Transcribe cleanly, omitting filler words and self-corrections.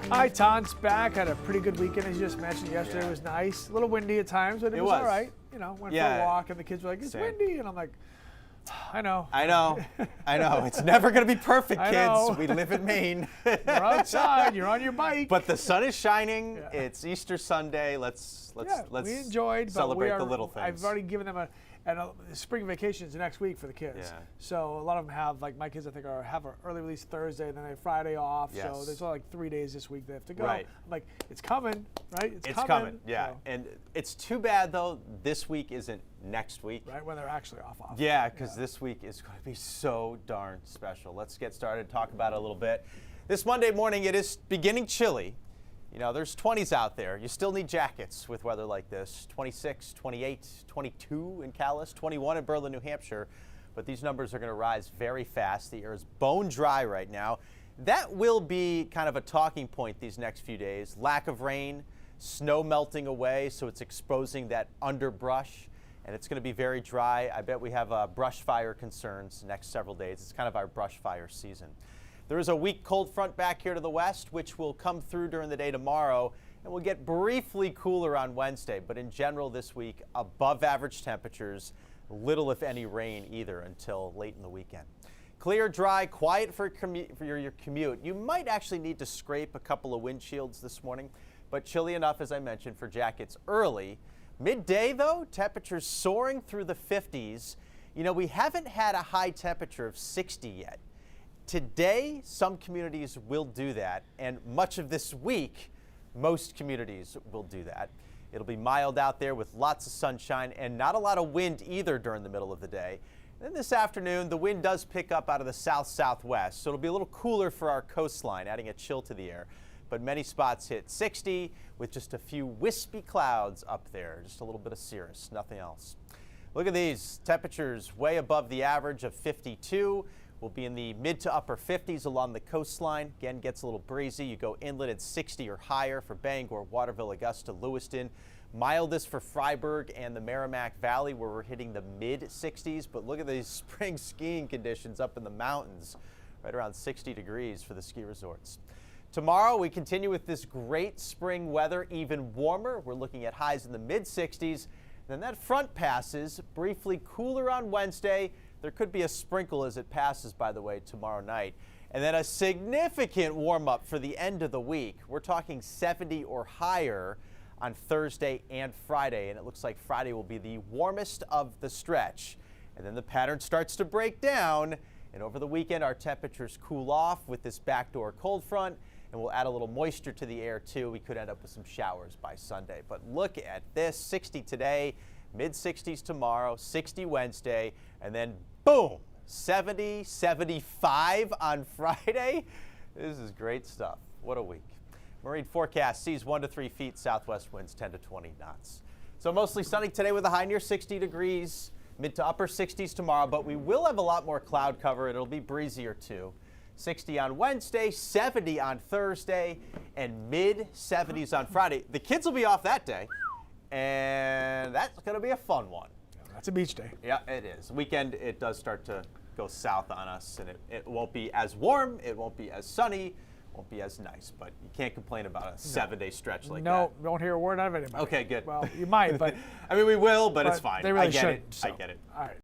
Hi, Ton's back. Had a pretty good weekend, as you just mentioned. Yesterday was nice. A little windy at times, but it was all right. You know, went for a walk, and the kids were like, "It's windy," and I'm like, "I know." I know. It's never going to be perfect, kids. We live in Maine. You're outside. You're on your bike. But the sun is shining. Yeah. It's Easter Sunday. Let's we enjoyed, celebrate the little things. I've already given them a spring vacations next week for the kids. Yeah. So a lot of them have, like my kids, I think, have an early release Thursday, and then they have Friday off. Yes. So there's only like 3 days this week they have to go. Right. I'm like, it's coming, right? It's coming. Yeah. So. And it's too bad though. This week isn't next week. Right, when they're actually off. Yeah, because this week is going to be so darn special. Let's get started. Talk about it a little bit. This Monday morning, it is beginning chilly. You know, there's 20s out there. You still need jackets with weather like this. 26, 28, 22 in Calais, 21 in Berlin, New Hampshire. But these numbers are going to rise very fast. The air is bone dry right now. That will be kind of a talking point these next few days. Lack of rain, snow melting away, so it's exposing that underbrush. And it's going to be very dry. I bet we have brush fire concerns next several days. It's kind of our brush fire season. There is a weak cold front back here to the west, which will come through during the day tomorrow, and we'll get briefly cooler on Wednesday. But in general this week, above average temperatures, little if any rain either until late in the weekend. Clear, dry, quiet for your commute. You might actually need to scrape a couple of windshields this morning, but chilly enough, as I mentioned, for jackets early. Midday, though, temperatures soaring through the 50s. You know, we haven't had a high temperature of 60 yet. Today, some communities will do that, and much of this week, most communities will do that. It'll be mild out there with lots of sunshine and not a lot of wind either during the middle of the day. And then this afternoon, the wind does pick up out of the south-southwest, so it'll be a little cooler for our coastline, adding a chill to the air. But many spots hit 60 with just a few wispy clouds up there, just a little bit of cirrus, nothing else. Look at these temperatures way above the average of 52. We'll be in the mid to upper 50s along the coastline. Again, gets a little breezy. You go inland at 60 or higher for Bangor, Waterville, Augusta, Lewiston. Mildest for Freiburg and the Merrimack Valley, where we're hitting the mid 60s. But look at these spring skiing conditions up in the mountains, right around 60 degrees for the ski resorts. Tomorrow, we continue with this great spring weather, even warmer. We're looking at highs in the mid 60s. Then that front passes, briefly cooler on Wednesday. There could be a sprinkle as it passes, by the way, tomorrow night. And then a significant warm-up for the end of the week. We're talking 70 or higher on Thursday and Friday. And it looks like Friday will be the warmest of the stretch. And then the pattern starts to break down. And over the weekend, our temperatures cool off with this backdoor cold front. And we'll add a little moisture to the air, too. We could end up with some showers by Sunday. But look at this, 60 today. Mid-60s tomorrow, 60 Wednesday, and then boom, 70, 75 on Friday. This is great stuff. What a week. Marine forecast sees 1 to 3 feet, southwest winds 10 to 20 knots. So mostly sunny today with a high near 60 degrees, mid to upper 60s tomorrow, but we will have a lot more cloud cover. It'll be breezier too. 60 on Wednesday, 70 on Thursday, and mid 70s on Friday. The kids will be off that day. And that's going to be a fun one. Yeah, that's a beach day. Yeah, it is. Weekend, it does start to go south on us, and it won't be as warm, it won't be as sunny, won't be as nice, but you can't complain about a 7-day stretch like that. No, don't hear a word out of anybody. Okay, good. Well, you might, but... I mean, we will, but it's fine. They really I get should. it. So. I get it. All right.